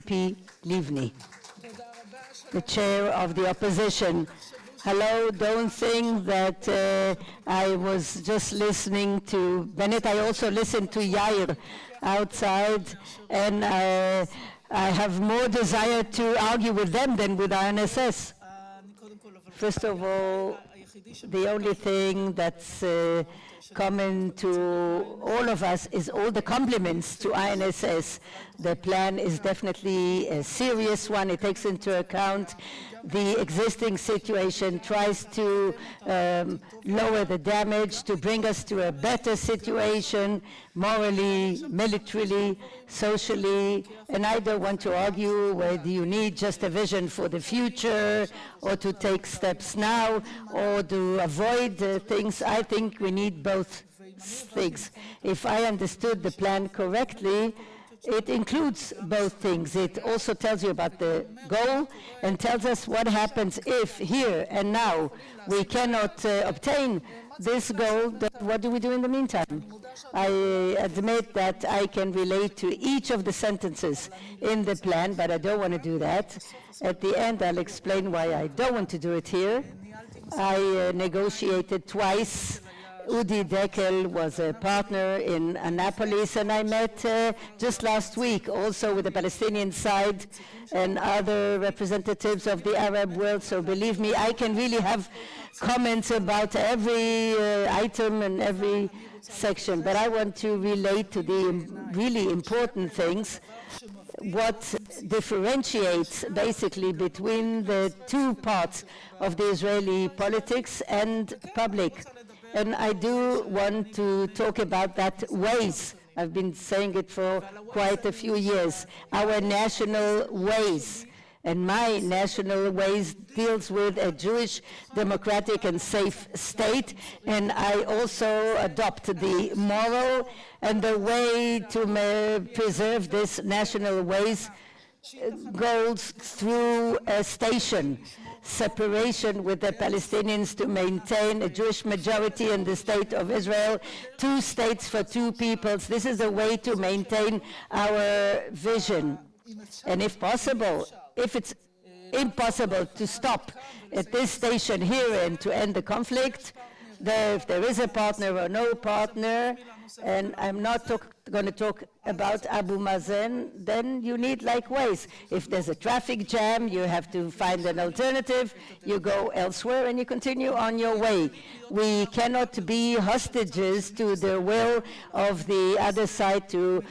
Zipi Livni, the chair of the opposition. Hello, don't think that I was just listening to Bennett. I also listened to Yair outside, and I have more desire to argue with them than with INSS. First of all, the only thing that's common to all of us is all the compliments to INSS. The plan is definitely a serious one. It takes into account the existing situation, tries to lower the damage, to bring us to a better situation, morally, militarily, socially. And I don't want to argue whether you need just a vision for the future or to take steps now or to avoid things. I think we need both things. If I understood the plan correctly, it includes both things. It also tells you about the goal and tells us what happens if here and now we cannot obtain this goal. What do we do in the meantime? I admit that I can relate to each of the sentences in the plan, but I don't want to do that. At the end, I'll explain why I don't want to do it here. I negotiated twice. Udi Dekel was a partner in Annapolis, and I met just last week also with the Palestinian side and other representatives of the Arab world. So believe me, I can really have comments about every item and every section, but I want to relate to the really important things, what differentiates basically between the two parts of the Israeli politics and public. And I do want to talk about that ways. I've been saying it for quite a few years. Our national ways. And my national ways deals with a Jewish, democratic, and safe state. And I also adopt the moral and the way to preserve this national ways goes through a station. Separation with the Palestinians to maintain a Jewish majority in the state of Israel, 2 states for 2 peoples. This is a way to maintain our vision. And if possible, if it's impossible to stop at this station here and to end the conflict, if there is a partner or no partner, and I'm not going to talk about Abu Mazen, then you need like ways. If there's a traffic jam, you have to find an alternative, you go elsewhere and you continue on your way. We cannot be hostages to the will of the other side to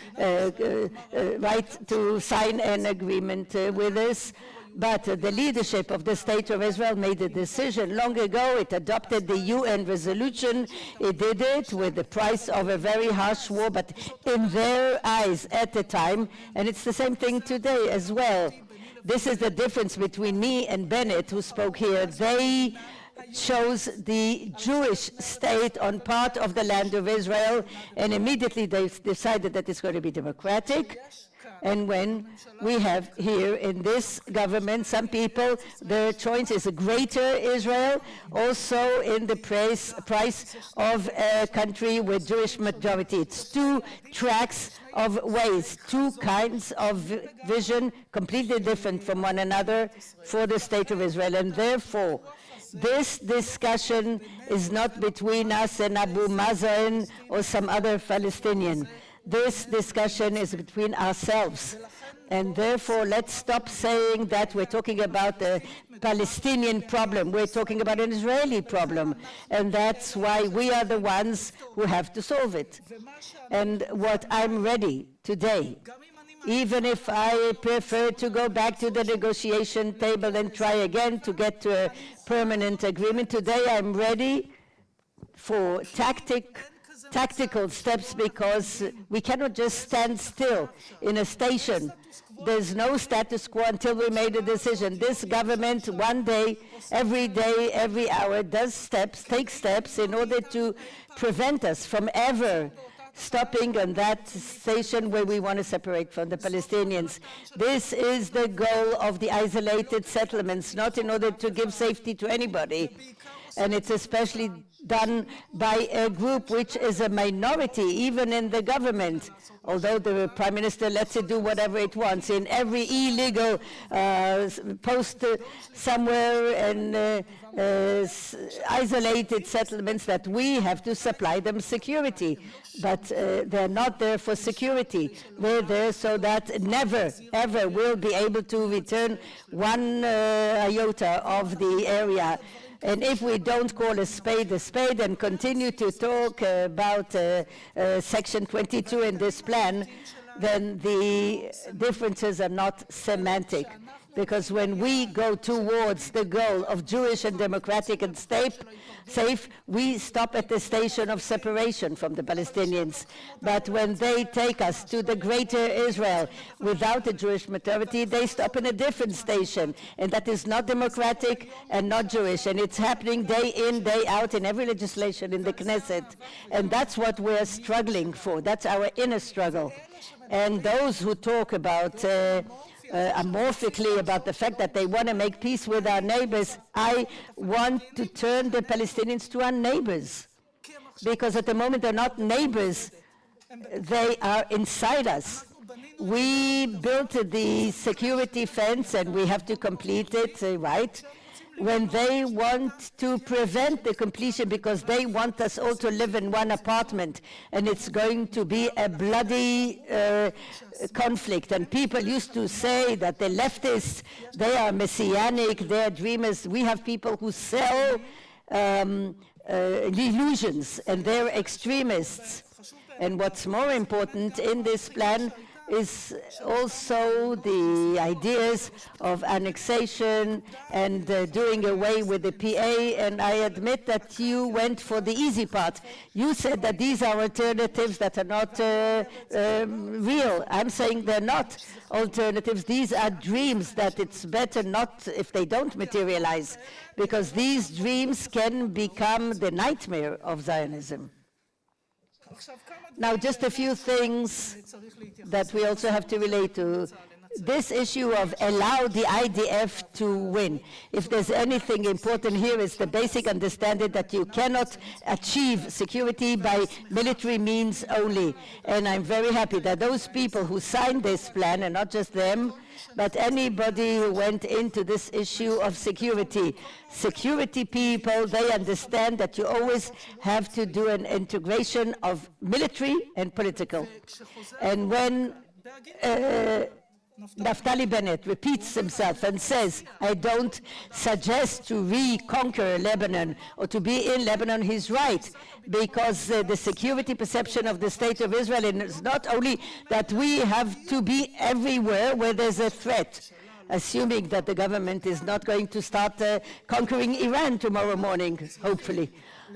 sign an agreement with us. But the leadership of the State of Israel made a decision long ago. It adopted the UN resolution. It did it with the price of a very harsh war, but in their eyes at the time, and it's the same thing today as well. This is the difference between me and Bennett, who spoke here. They chose the Jewish state on part of the land of Israel, and immediately they decided that it's going to be democratic. And when we have here in this government, some people, their choice is a greater Israel, also in the price of a country with Jewish majority. It's 2 tracks of ways, 2 kinds of vision, completely different from one another for the state of Israel. And therefore, this discussion is not between us and Abu Mazen or some other Palestinian. This discussion is between ourselves. And therefore, let's stop saying that we're talking about the Palestinian problem. We're talking about an Israeli problem. And that's why we are the ones who have to solve it. And what I'm ready today, even if I prefer to go back to the negotiation table and try again to get to a permanent agreement, today I'm ready for tactical steps, because we cannot just stand still in a station. There's no status quo until we made a decision. This government, one day, every hour, takes steps in order to prevent us from ever stopping on that station where we want to separate from the Palestinians. This is the goal of the isolated settlements, not in order to give safety to anybody. and it's especially done by a group which is a minority, even in the government, although the Prime Minister lets it do whatever it wants. In every illegal post somewhere and isolated settlements that we have to supply them security. But they're not there for security. They're there so that never, ever will be able to return one iota of the area. And if we don't call a spade and continue to talk about Section 22 in this plan, then the differences are not semantic. Because when we go towards the goal of Jewish and democratic and safe, we stop at the station of separation from the Palestinians. But when they take us to the greater Israel without a Jewish majority, they stop in a different station. And that is not democratic and not Jewish. And it's happening day in, day out in every legislation in the Knesset. And that's what we're struggling for. That's our inner struggle. And those who talk about amorphically about the fact that they want to make peace with our neighbors, I want to turn the Palestinians to our neighbors. Because at the moment they're not neighbors, they are inside us. We built the security fence and we have to complete it, right? When they want to prevent the completion because they want us all to live in one apartment, and it's going to be a bloody conflict. And people used to say that the leftists, they are messianic, they are dreamers. We have people who sell illusions, and they're extremists. And what's more important in this plan is also the ideas of annexation and doing away with the PA, and I admit that you went for the easy part. You said that these are alternatives that are not real. I'm saying they're not alternatives. These are dreams that it's better not if they don't materialize, because these dreams can become the nightmare of Zionism. Now, just a few things that we also have to relate to. This issue of allow the IDF to win. If there's anything important here, it's the basic understanding that you cannot achieve security by military means only. And I'm very happy that those people who signed this plan, and not just them, but anybody who went into this issue of security people, they understand that you always have to do an integration of military and political. And when Naftali Bennett repeats himself and says, I don't suggest to reconquer Lebanon or to be in Lebanon, he's right, because the security perception of the State of Israel is not only that we have to be everywhere where there's a threat, assuming that the government is not going to start conquering Iran tomorrow morning, hopefully.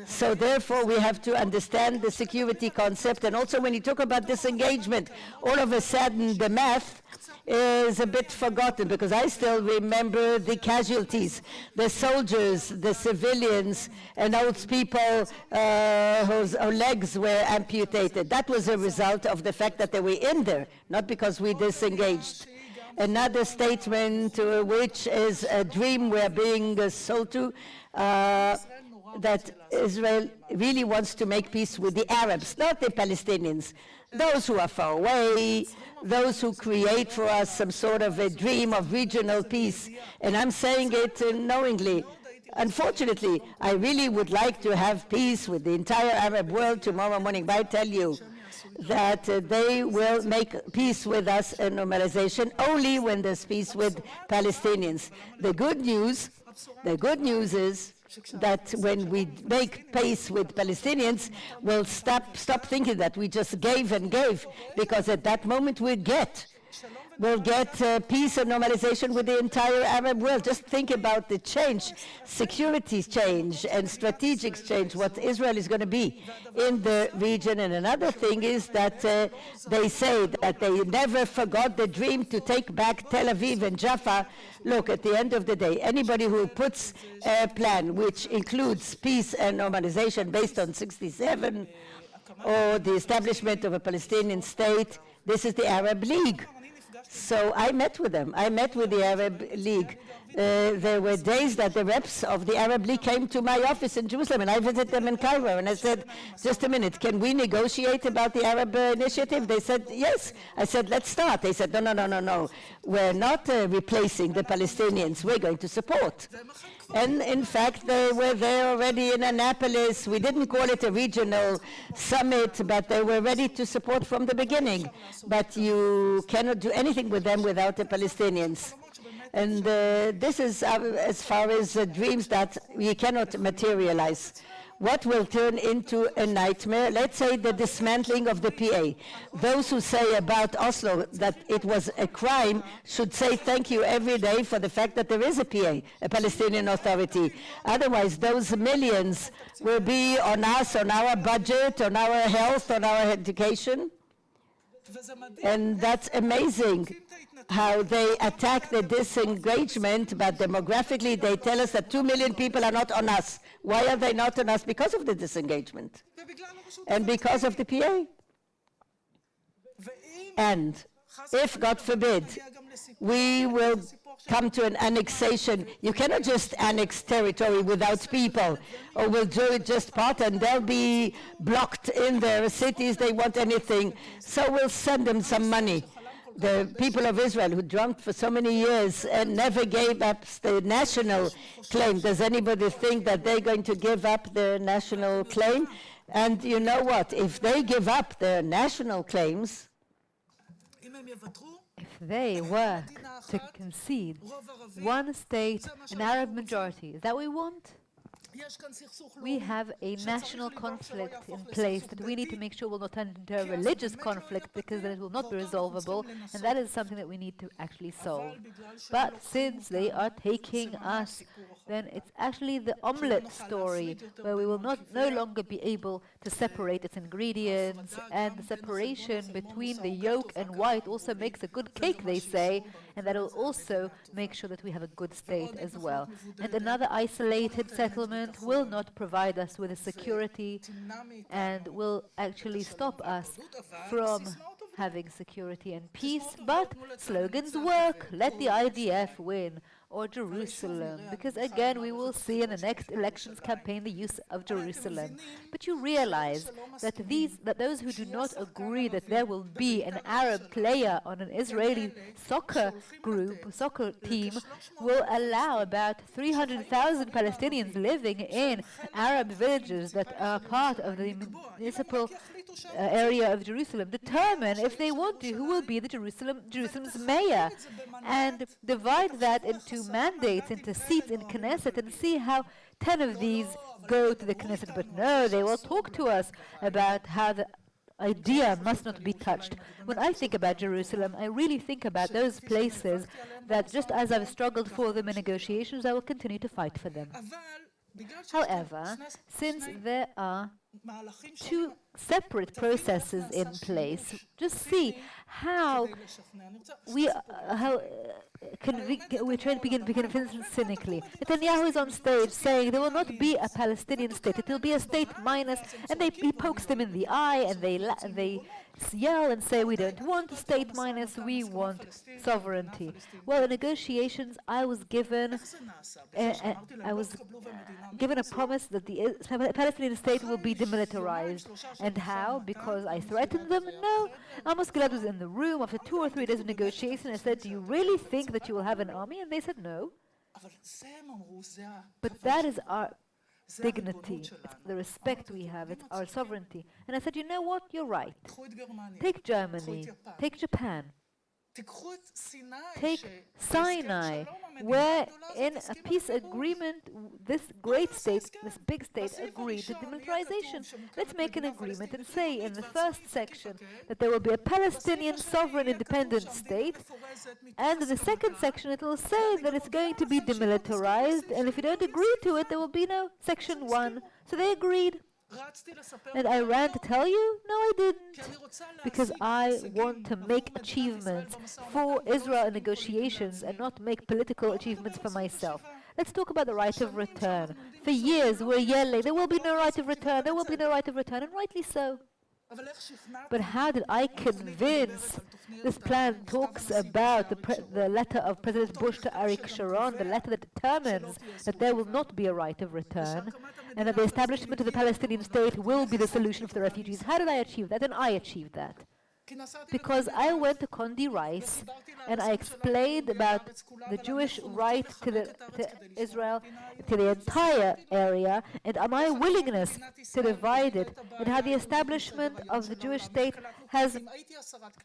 So therefore, we have to understand the security concept. And also when you talk about disengagement, all of a sudden the math is a bit forgotten, because I still remember the casualties, the soldiers, the civilians, and those people whose legs were amputated. That was a result of the fact that they were in there, not because we disengaged. Another statement, which is a dream we're being sold to, that Israel really wants to make peace with the Arabs, not the Palestinians, those who are far away, those who create for us some sort of a dream of regional peace. And I'm saying it knowingly. Unfortunately, I really would like to have peace with the entire Arab world tomorrow morning, but I tell you that they will make peace with us and normalization only when there's peace with Palestinians. The good news is that when we make peace with Palestinians, we'll stop thinking that we just gave and gave, because at that moment we'll get peace and normalization with the entire Arab world. Just think about the change, security change and strategic change, what Israel is going to be in the region. And another thing is that they say that they never forgot the dream to take back Tel Aviv and Jaffa. Look, at the end of the day, anybody who puts a plan which includes peace and normalization based on 67 or the establishment of a Palestinian state, this is the Arab League. So I met with them. I met with the Arab League. There were days that the reps of the Arab League came to my office in Jerusalem, and I visited them in Cairo, and I said, just a minute, can we negotiate about the Arab initiative? They said, yes. I said, let's start. They said, no. We're not replacing the Palestinians. We're going to support. And in fact, they were there already in Annapolis. We didn't call it a regional summit, but they were ready to support from the beginning. But you cannot do anything with them without the Palestinians. And this is as far as dreams that we cannot materialize. What will turn into a nightmare? Let's say the dismantling of the PA. Those who say about Oslo that it was a crime should say thank you every day for the fact that there is a PA, a Palestinian Authority. Otherwise, those millions will be on us, on our budget, on our health, on our education. And that's amazing how they attack the disengagement, but demographically they tell us that 2 million people are not on us. Why are they not on us? Because of the disengagement and because of the PA. And if, God forbid, we will come to an annexation, you cannot just annex territory without people, or we'll do it just part and they'll be blocked in their cities, they want anything. So we'll send them some money. The people of Israel who dreamt for so many years and never gave up the national claim. Does anybody think that they're going to give up their national claim? And you know what? If they give up their national claims, if they were to concede one state, an Arab majority, is that what we want? We have a national conflict in place that we need to make sure will not turn into a religious conflict, because then it will not be resolvable, and that is something that we need to actually solve. But since they are taking us, then it's actually the omelette story, where we will no longer be able to separate its ingredients, and the separation between the yolk and white also makes a good cake, they say, and that will also make sure that we have a good state as well. And another isolated settlement will not provide us with a security and will actually stop us from having security and peace. But slogans work. Let the IDF win, or Jerusalem, because again we will see in the next elections campaign the use of Jerusalem. But you realize that those who do not agree that there will be an Arab player on an Israeli soccer team will allow about 300,000 Palestinians living in Arab villages that are part of the municipal area of Jerusalem determine, if they want to, who will be the Jerusalem's mayor, and divide that into mandates, into seats in Knesset, and see how 10 of these go to the Knesset. But no, they will talk to us about how the idea must not be touched. When I think about Jerusalem, I really think about those places that, just as I've struggled for them in negotiations, I will continue to fight for them. However, since there are two separate processes in place, just see how we're trying to begin cynically. Netanyahu is on stage saying there will not be a Palestinian state, it will be a state minus, and he pokes them in the eye, and they yell and say, we don't want a state minus, we want sovereignty. Well, in negotiations, I was given a promise that the Palestinian state will be demilitarized. And how? Because I threatened them? No. Amos Gilad was in the room after 2 or 3 days of negotiation. I said, do you really think that you will have an army? And they said, no. But that is our dignity, it's the respect we have, it's our sovereignty. And I said, you know what, you're right. Take Germany, take Japan, take Sinai, where in a peace agreement this great state, this big state, agreed to demilitarization. Let's make an agreement and say in the first section that there will be a Palestinian sovereign independent state, and in the second section it will say that it's going to be demilitarized, and if you don't agree to it, there will be no section 1. So they agreed. And I ran to tell you? No, I didn't. Because I want to make achievements for Israel in negotiations and not make political achievements for myself. Let's talk about the right of return. For years we're yelling, there will be no right of return, there will be no right of return, and rightly so. But how did I convince? This plan talks about the letter of President Bush to Arik Sharon, the letter that determines that there will not be a right of return, and that the establishment of the Palestinian state will be the solution for the refugees. How did I achieve that? And I achieved that. Because I went to Condi Rice and I explained about the Jewish right to Israel, to the entire area, and my willingness to divide it, and how the establishment of the Jewish state has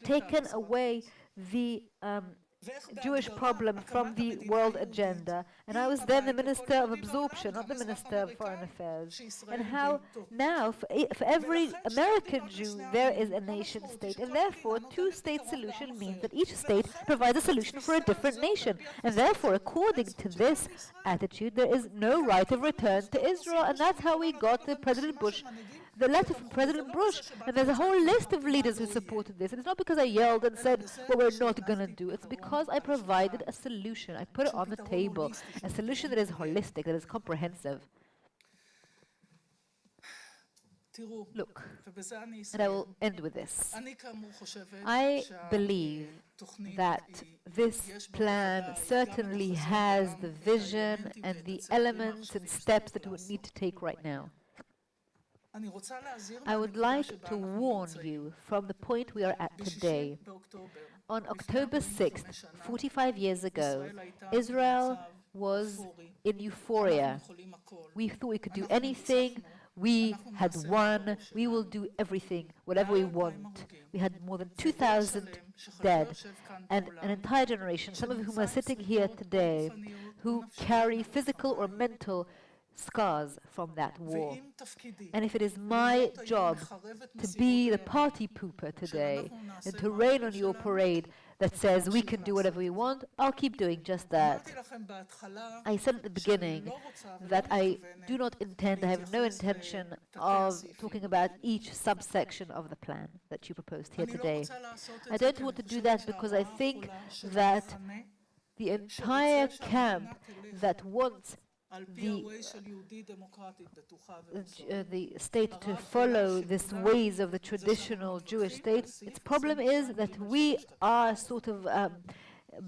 taken away the Jewish problem from the world agenda. And I was then the Minister of Absorption, not the Minister of Foreign Affairs. And how now, for every American Jew, there is a nation state. And therefore, two-state solution means that each state provides a solution for a different nation. And therefore, according to this attitude, there is no right of return to Israel. And that's how we got the letter from President Bush, and there's a whole list of leaders who supported this. And it's not because I yelled and said, well, we're not going to do it. It's because I provided a solution. I put it on the table, a solution that is holistic, that is comprehensive. Look, and I will end with this. I believe that this plan certainly has the vision and the elements and steps that we need to take right now. I would like to warn you from the point we are at today. On October 6th, 45 years ago, Israel was in euphoria. We thought we could do anything. We had won. We will do everything, whatever we want. We had more than 2,000 dead, and an entire generation, some of whom are sitting here today, who carry physical or mental scars from that war. And if it is my job to be the party pooper today and to rain on your parade that says we can do whatever we want, I'll keep doing just that. I said at the beginning that I do not intend, I have no intention of talking about each subsection of the plan that you proposed here today. I don't want to do that because I think that the entire camp that wants the state to follow these ways of the traditional Jewish state, its problem is that we are sort of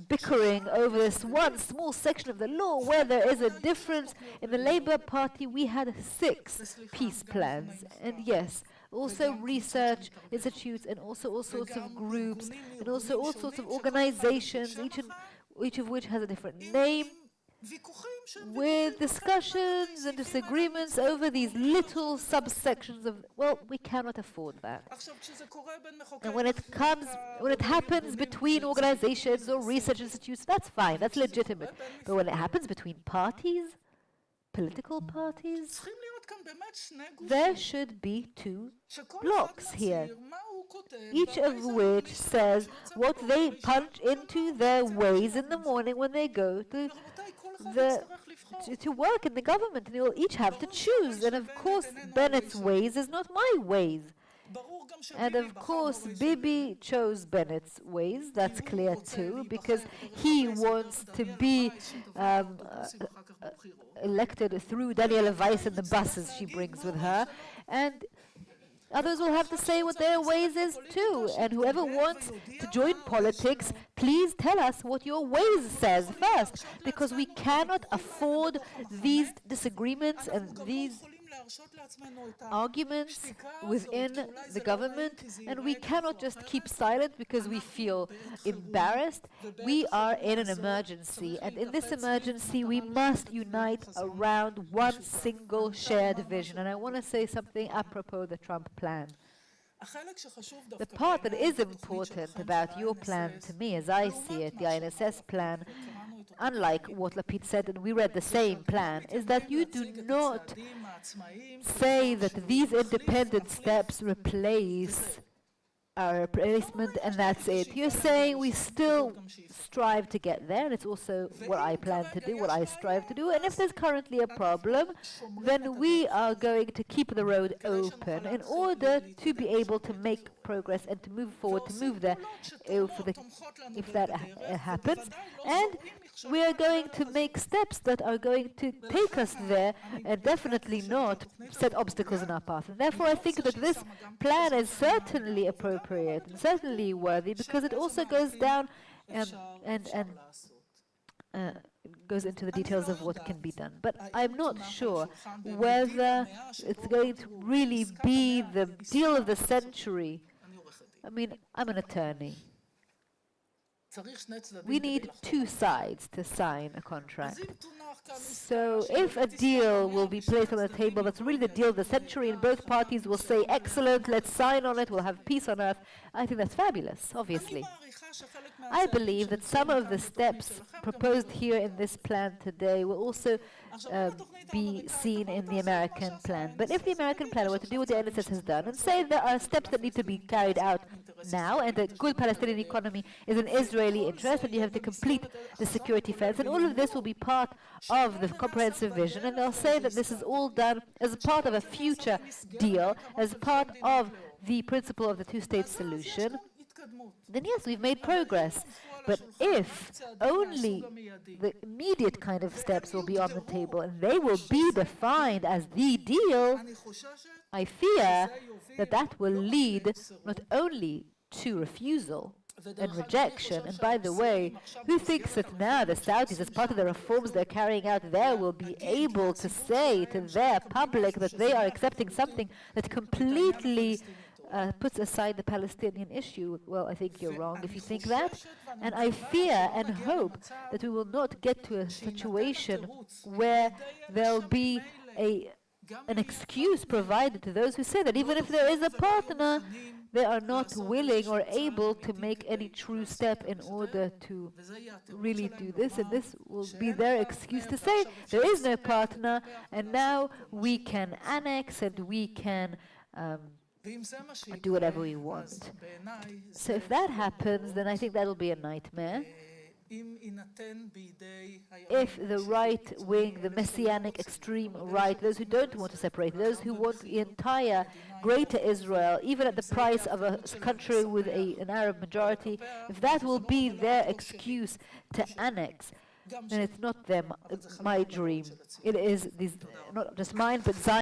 bickering over this one small section of the law where there is a difference. In the Labour Party, we had 6 peace plans, and yes, also research institutes, and also all sorts of groups, and also all sorts of organizations, each of which has a different name, with discussions and disagreements over these little subsections of, well, we cannot afford that. And when it happens between organizations or research institutes, that's fine, that's legitimate. But when it happens between parties, political parties, there should be 2 blocks here, each of which says what they punch into their ways in the morning when they go to work in the government, and they will each have to choose. And of course, Bennett's ways is not my ways. And of course, Bibi chose Bennett's ways, that's clear too, because he wants to be elected through Daniela Weiss and the buses she brings with her. And others will have to say what their ways is too. And whoever wants to join politics, please tell us what your ways says first, because we cannot afford these disagreements and these arguments within the government, and we cannot just keep silent because we feel embarrassed. We are in an emergency, and in this emergency we must unite around one single shared vision. And I want to say something apropos the Trump plan. The part that is important about your plan to me, as I see it, the INSS plan, unlike what Lapid said, and we read the same plan, is that you do not say that these independent steps replace our replacement, and that's it. You're saying we still strive to get there, and it's also what I plan to do, what I strive to do. And if there's currently a problem, then we are going to keep the road open in order to be able to make progress and to move forward, to move there if that happens. And we are going to make steps that are going to take us there and definitely not set obstacles in our path. And therefore, I think that this plan is certainly appropriate and certainly worthy, because it also goes down and goes into the details of what can be done. But I'm not sure whether it's going to really be the deal of the century. I mean, I'm an attorney. We need two sides to sign a contract. So if a deal will be placed on the table that's really the deal of the century, and both parties will say, excellent, let's sign on it, we'll have peace on earth, I think that's fabulous, obviously. I believe that some of the steps proposed here in this plan today will also be seen in the American plan. But if the American plan were to do what the INSS has done and say there are steps that need to be carried out now, and a good Palestinian economy is an Israeli interest, and you have to complete the security fence, and all of this will be part of the comprehensive vision, and they'll say that this is all done as part of a future deal, as part of the principle of the two-state solution, then yes, we've made progress. But if only the immediate kind of steps will be on the table and they will be defined as the deal, I fear that that will lead not only to refusal and rejection. And by the way, who thinks that now the Saudis, as part of the reforms they're carrying out there, will be able to say to their public that they are accepting something that completely puts aside the Palestinian issue? Well, I think you're wrong if you think that. And I fear and hope that we will not get to a situation where there'll be an excuse provided to those who say that even if there is a partner, they are not willing or able to make any true step in order to really do this, and this will be their excuse to say there is no partner, and now we can annex and we can do whatever we want. So if that happens, then I think that'll be a nightmare. If the right wing, the messianic extreme right, those who don't want to separate, those who want the entire greater Israel, even at the price of a country with an Arab majority, if that will be their excuse to annex, then it's not my dream. It is not just mine, but Zion.